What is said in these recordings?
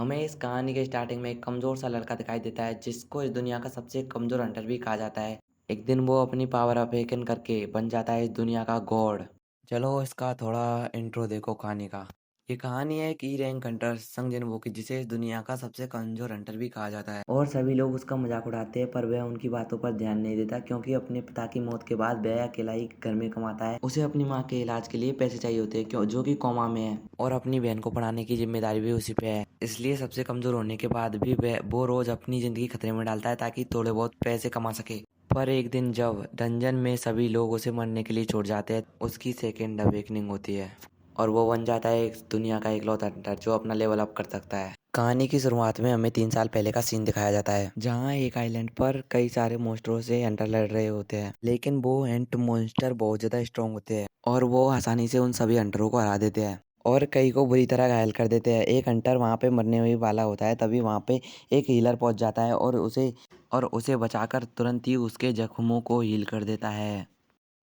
हमें इस कहानी के स्टार्टिंग में एक कमज़ोर सा लड़का दिखाई देता है जिसको इस दुनिया का सबसे कमज़ोर हंटर भी कहा जाता है। एक दिन वो अपनी पावर अवेकन करके बन जाता है इस दुनिया का गॉड। चलो इसका थोड़ा इंट्रो देखो कहानी का। ये कहानी है एक ई रैंक हंटर संग जिनवो की जिसे इस दुनिया का सबसे कमज़ोर हंटर भी कहा जाता है और सभी लोग उसका मजाक उड़ाते हैं, पर वह उनकी बातों पर ध्यान नहीं देता क्योंकि अपने पिता की मौत के बाद वह अकेला ही घर में कमाता है। उसे अपनी माँ के इलाज के लिए पैसे चाहिए होते हैं क्यों जो कि कोमा में है और अपनी बहन को पढ़ाने की जिम्मेदारी भी उसी पे है। इसलिए सबसे कमजोर होने के बाद भी वो रोज अपनी जिंदगी खतरे में डालता है ताकि थोड़े बहुत पैसे कमा सके। पर एक दिन जब डंजन में सभी लोग उसे मरने के लिए छोड़ जाते हैं, उसकी सेकेंड अवेकनिंग होती है और वो बन जाता है एक दुनिया का इकलौता हंटर जो अपना लेवल अप कर सकता है। कहानी की शुरुआत में हमें 3 साल पहले का सीन दिखाया जाता है जहाँ एक आइलैंड पर कई सारे मॉन्स्टरों से हंटर लड़ रहे होते हैं, लेकिन वो एंट मॉन्स्टर बहुत ज्यादा स्ट्रांग होते हैं और वो आसानी से उन सभी हंटरों को हरा देते हैं और कई को बुरी तरह घायल कर देते हैं। एक हंटर वहाँ पे मरने ही वाला होता है, तभी वहाँ पे एक हीलर पहुँच जाता है और उसे बचाकर तुरंत ही उसके जख्मों को हील कर देता है।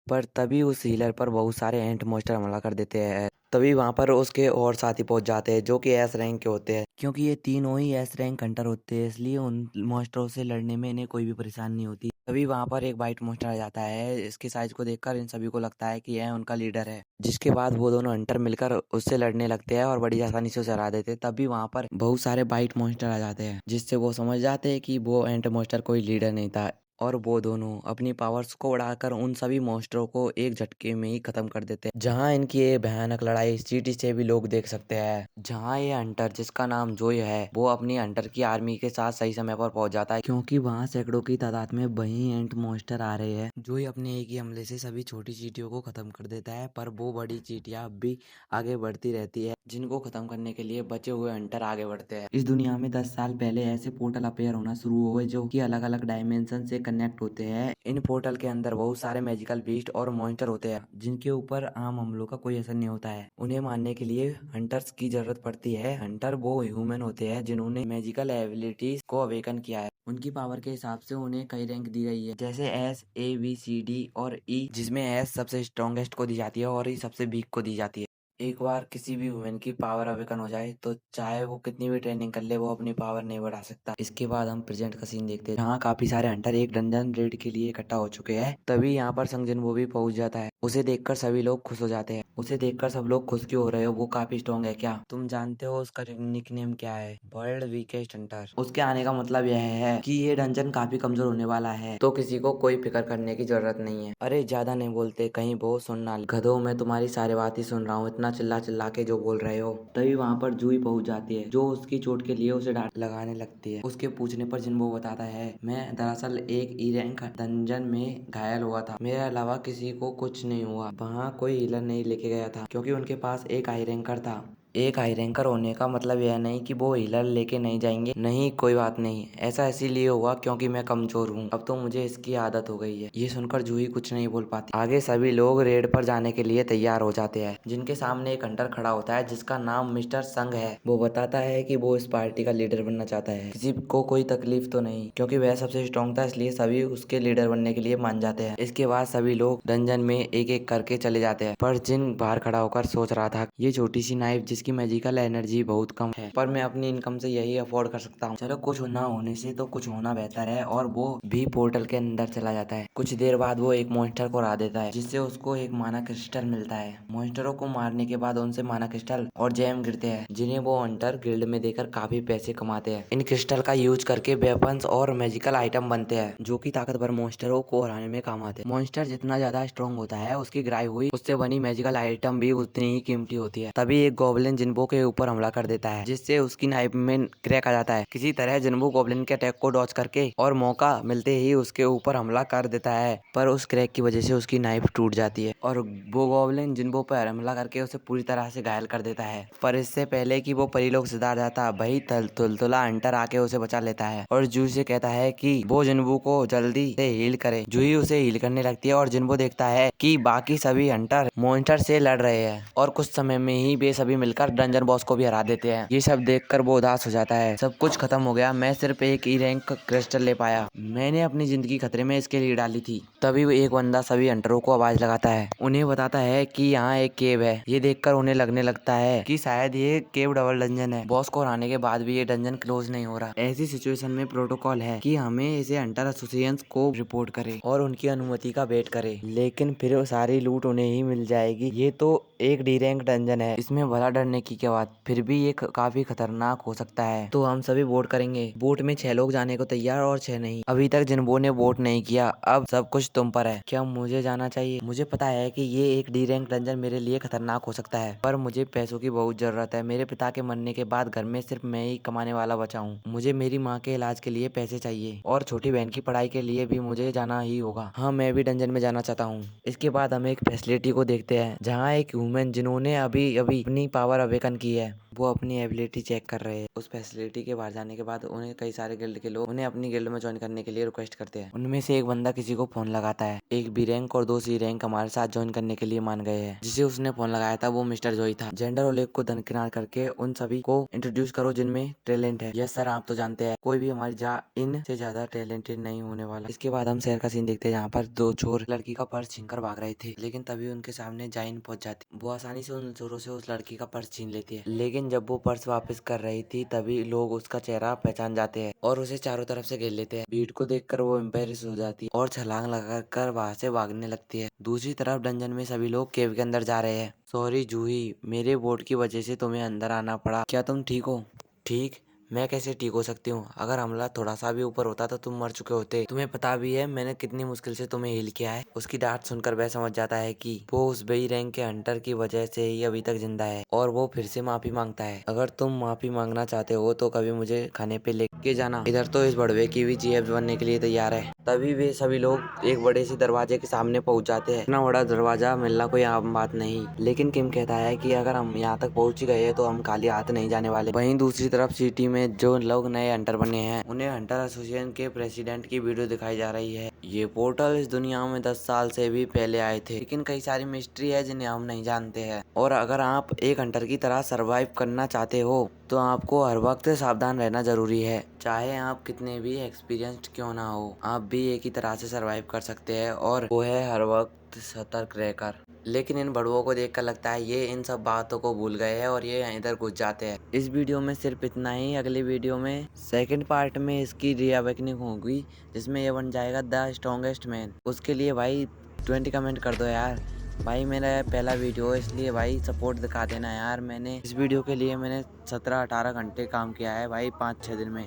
पर तभी उस हीलर पर बहुत सारे एंट मॉन्स्टर हमला कर देते हैं। तभी वहां पर उसके और साथी पहुंच जाते हैं जो कि एस रैंक के होते हैं, क्योंकि ये तीनों ही एस रैंक हंटर होते हैं, इसलिए उन मॉन्स्टरों से लड़ने में इन्हें कोई भी परेशानी नहीं होती। तभी वहां पर एक वाइट मॉन्स्टर आ जाता है। इसके साइज को देखकर इन सभी को लगता है कि यह उनका लीडर है, जिसके बाद वो दोनों हंटर मिलकर उससे लड़ने लगते हैं और बड़ी आसानी से उसे हरा देते हैं। तभी वहां पर बहुत सारे वाइट मॉन्स्टर आ जाते हैं जिससे वो समझ जाते हैं कि वो एंट मॉन्स्टर कोई लीडर नहीं था और वो दोनों अपनी पावर्स को उड़ाकर उन सभी मॉन्स्टरों को एक झटके में ही खत्म कर देते हैं। जहां इनकी ये भयानक लड़ाई सिटी से भी लोग देख सकते हैं, जहां ये हंटर जिसका नाम जोय है वो अपनी हंटर की आर्मी के साथ सही समय पर पहुंच जाता है, क्योंकि वहां सैकड़ों की तादाद में वही एंट मॉन्स्टर आ रहे हैं। जोय अपने एक ही हमले से सभी छोटी चींटियों को खत्म कर देता है, पर वो बड़ी चींटियां अब भी आगे बढ़ती रहती है जिनको खत्म करने के लिए बचे हुए हंटर आगे बढ़ते हैं। इस दुनिया में 10 साल पहले ऐसे पोर्टल अपेयर होना शुरू हुए जो कि अलग अलग डायमेंशन से कनेक्ट होते हैं। इन पोर्टल के अंदर बहुत सारे मैजिकल बीस्ट और मॉन्स्टर होते हैं जिनके ऊपर आम हमलों का कोई असर नहीं होता है। उन्हें मारने के लिए हंटर्स की जरूरत पड़ती है। हंटर वो ह्यूमन होते हैं जिन्होंने मैजिकल एबिलिटीज को अवेकन किया है। उनकी पावर के हिसाब से उन्हें कई रैंक दी गई है, जैसे S A B C D और E, जिसमें S सबसे स्ट्रॉन्गेस्ट को दी जाती है और E सबसे वीक को दी जाती है। एक बार किसी भी वुमेन की पावर अवेकन हो जाए तो चाहे वो कितनी भी ट्रेनिंग कर ले वो अपनी पावर नहीं बढ़ा सकता। इसके बाद हम प्रेजेंट का सीन देखते हैं जहाँ काफी सारे हंटर एक डंजन रेड के लिए इकट्ठा हो चुके हैं। तभी यहाँ पर संजन वो भी पहुंच जाता है। उसे देखकर सभी लोग खुश हो जाते हैं। उसे देखकर सब लोग खुश क्यों हो रहे हो? वो काफी स्ट्रॉन्ग है क्या? तुम जानते हो उसका निकनेम क्या है? World weakest Hunter. उसके आने का मतलब यह है कि ये डंजन काफी कमजोर होने वाला है, तो किसी को कोई फिक्र करने की जरूरत नहीं है। अरे ज्यादा नहीं बोलते, कहीं वो सुनना। गधों, मैं तुम्हारी सारी बात ही सुन रहा हूँ, इतना चिल्ला चिल्ला के जो बोल रहे हो। तभी वहाँ पर जूही पहुंच जाती है जो उसकी चोट के लिए उसे डांट लगाने लगती है। उसके पूछने पर जिन्वो बताता है, मैं दरअसल एक ई रैंक डंजन में घायल हुआ था, मेरे अलावा किसी को कुछ नहीं हुआ। वहाँ कोई हीलर नहीं लेके गया था क्योंकि उनके पास एक आई रैंकर था। एक हाई रैंकर होने का मतलब यह नहीं कि वो हीलर लेके नहीं जाएंगे। नहीं, कोई बात नहीं, ऐसा इसीलिए हुआ क्योंकि मैं कमजोर हूँ, अब तो मुझे इसकी आदत हो गई है। ये सुनकर जूही कुछ नहीं बोल पाती। आगे सभी लोग रेड पर जाने के लिए तैयार हो जाते हैं, जिनके सामने एक हंटर खड़ा होता है जिसका नाम मिस्टर संग है। वो बताता है कि वो इस पार्टी का लीडर बनना चाहता है। किसी को कोई तकलीफ तो नहीं, क्योंकि वह सबसे स्ट्रॉन्ग था, इसलिए सभी उसके लीडर बनने के लिए मान जाते हैं। इसके बाद सभी लोग डंजन में एक एक करके चले जाते हैं, पर जिन बाहर खड़ा होकर सोच रहा था, ये छोटी सी नाइफ जिसकी मैजिकल एनर्जी बहुत कम है, पर मैं अपनी इनकम से यही अफोर्ड कर सकता हूँ। चलो, कुछ ना होने से तो कुछ होना बेहतर है। और वो भी पोर्टल के अंदर चला जाता है। कुछ देर बाद वो एक मॉन्स्टर को हरा देता है, जिससे उसको एक माना क्रिस्टल मिलता है। मॉन्स्टरों को मारने के बाद उनसे माना क्रिस्टल और जेम गिरते हैं, जिन्हें वो हंटर गिल्ड में देकर काफी पैसे कमाते हैं। इन क्रिस्टल का यूज करके वेपन्स और मैजिकल आइटम बनते हैं जो कि ताकतवर मॉन्स्टरों को हराने में काम आते हैं। मॉन्स्टर जितना ज्यादा स्ट्रॉन्ग होता है, उसकी गिराई हुई उससे बनी मैजिकल आइटम भी उतनी ही कीमती होती है। तभी एक गॉब्लिन जिन्वो के ऊपर हमला कर देता है, जिससे उसकी नाइफ में क्रैक आ जाता है। किसी तरह जिन्वो गॉब्लिन के अटैक को डॉज करके और मौका मिलते ही उसके ऊपर हमला कर देता है, पर उस क्रैक की वजह से उसकी नाइफ टूट जाती है और वो गॉब्लिन जिन्वो पर हमला करके उसे पूरी तरह से घायल कर देता है। पर इससे पहले कि वो परिलोक सुधार जाता, वही तुलतुला हंटर आके उसे बचा लेता है और जूही से कहता है कि वो जिन्वो को जल्दी से हील करे। जूही उसे हील करने लगती है और जिन्वो देखता है कि बाकी सभी हंटर मॉन्स्टर से लड़ रहे हैं और कुछ समय में ही वे सभी मिलकर मिलकर डंजन बॉस को भी हरा देते हैं। ये सब देखकर वो उदास हो जाता है। सब कुछ खत्म हो गया, मैं सिर्फ एक ई रैंक क्रिस्टल ले पाया। मैंने अपनी जिंदगी खतरे में इसके लिए डाली थी। तभी वो एक बंदा सभी हंटरों को आवाज लगाता है, उन्हें बताता है कि यहाँ एक केव है। ये देखकर उन्हें लगने लगता है कि शायद ये केव डबल डंजन है। बॉस को हराने के बाद भी ये डंजन क्लोज नहीं हो रहा। ऐसी सिचुएशन में प्रोटोकॉल है कि हमें इसे हंटर एसोसिएशन को रिपोर्ट करे और उनकी अनुमति का वेट करे, लेकिन फिर सारी लूट उन्हें ही मिल जाएगी। ये तो एक डी रैंक डंजन है, इसमें भला डरने की क्या बात। फिर भी ये काफी खतरनाक हो सकता है। तो हम सभी वोट करेंगे। वोट में 6 लोग जाने को तैयार और 6 नहीं। अभी तक जिन्हों ने वोट नहीं किया, अब सब कुछ तुम पर है। क्या मुझे जाना चाहिए? मुझे पता है कि ये एक डी रैंक डंजन मेरे लिए खतरनाक हो सकता है, पर मुझे पैसों की बहुत जरूरत है। मेरे पिता के मरने के बाद घर में सिर्फ मैं ही कमाने वाला बचा हूँ। मुझे मेरी माँ के इलाज के लिए पैसे चाहिए और छोटी बहन की पढ़ाई के लिए भी मुझे जाना ही होगा। हाँ, मैं भी डंजन में जाना चाहता हूँ। इसके बाद हम एक फैसिलिटी को देखते हैं जहाँ एक ह्यूमन जिन्होंने अभी अभी अपनी पावर अवेकन की है, वो अपनी एबिलिटी चेक कर रहे हैं। उस फैसिलिटी के बाहर जाने के बाद उन्हें कई सारे गिल्ड के लोग उन्हें अपनी गिल्ड में ज्वाइन करने के लिए रिक्वेस्ट करते हैं। उनमें से एक बंदा किसी को फोन लगाता है। एक बी रैंक और 2 सी रैंक हमारे साथ ज्वाइन करने के लिए मान गए हैं। जिसे उसने फोन लगाया था वो मिस्टर जोई था। जेंडर और लेग को दरकिनार करके उन सभी को इंट्रोड्यूस करो जिनमें टैलेंट है। यस सर, आप तो जानते हैं कोई भी हमारी इन से ज्यादा टैलेंटेड नहीं होने वाला। इसके बाद हम शहर का सीन देखते हैं जहाँ पर 2 चोर लड़की का पर्स छीनकर भाग रहे थे, लेकिन तभी उनके सामने जाइन पहुंच जाती। वो आसानी से उन चोरों से उस लड़की का पर्स छीन लेती है, लेकिन जब वो पर्स वापस कर रही थी तभी लोग उसका चेहरा पहचान जाते हैं और उसे चारों तरफ से घेर लेते हैं। भीड़ को देखकर वो एम्बेरस हो जाती है और छलांग लगाकर वहां से भागने लगती है। दूसरी तरफ डंजन में सभी लोग केव के अंदर जा रहे हैं। सॉरी जूही, मेरे वोट की वजह से तुम्हें अंदर आना पड़ा। क्या तुम ठीक हो? ठीक? मैं कैसे ठीक हो सकती हूँ? अगर हमला थोड़ा सा भी ऊपर होता तो तुम मर चुके होते। तुम्हें पता भी है मैंने कितनी मुश्किल से तुम्हें हील किया है। उसकी डांट सुनकर वह समझ जाता है कि वो उस बी रैंक के हंटर की वजह से ही अभी तक जिंदा है और वो फिर से माफी मांगता है। अगर तुम माफी मांगना चाहते हो तो कभी मुझे खाने पे लेके जाना। इधर तो इस बड़वे की भी जीएफ बनने के लिए तैयार है। तभी वे सभी लोग एक बड़े से दरवाजे के सामने पहुंच जाते हैं। इतना बड़ा दरवाजा मिलना कोई आम बात नहीं, लेकिन किम कहता है कि अगर हम यहाँ तक पहुंच गए तो हम खाली हाथ नहीं जाने वाले। वहीं दूसरी तरफ सिटी में जो लोग नए हंटर बने हैं उन्हें हंटर एसोसिएशन के प्रेसिडेंट की वीडियो दिखाई जा रही है। ये पोर्टल इस दुनिया में 10 साल से भी पहले आए थे, लेकिन कई सारी मिस्ट्री है जिन्हें हम नहीं जानते हैं। और अगर आप एक हंटर की तरह सरवाइव करना चाहते हो तो आपको हर वक्त सावधान रहना जरूरी है। चाहे आप कितने भी एक्सपीरियंस्ड क्यों ना हो, आप भी एक ही तरह से सरवाइव कर सकते हैं और वो है हर वक्त सतर्क रहकर। लेकिन इन बड़ुओं को देखकर लगता है ये इन सब बातों को भूल गए हैं और ये इधर घुस जाते हैं। इस वीडियो में सिर्फ इतना ही। अगली वीडियो में सेकंड पार्ट में इसकी रीअवेकनिंग होगी जिसमें ये बन जाएगा द स्ट्रॉन्गेस्ट मैन। उसके लिए भाई 20 कमेंट कर दो यार। भाई मेरा पहला वीडियो है इसलिए भाई सपोर्ट दिखा देना यार। मैंने इस वीडियो के लिए मैंने 17-18 घंटे काम किया है भाई 5-6 दिन में।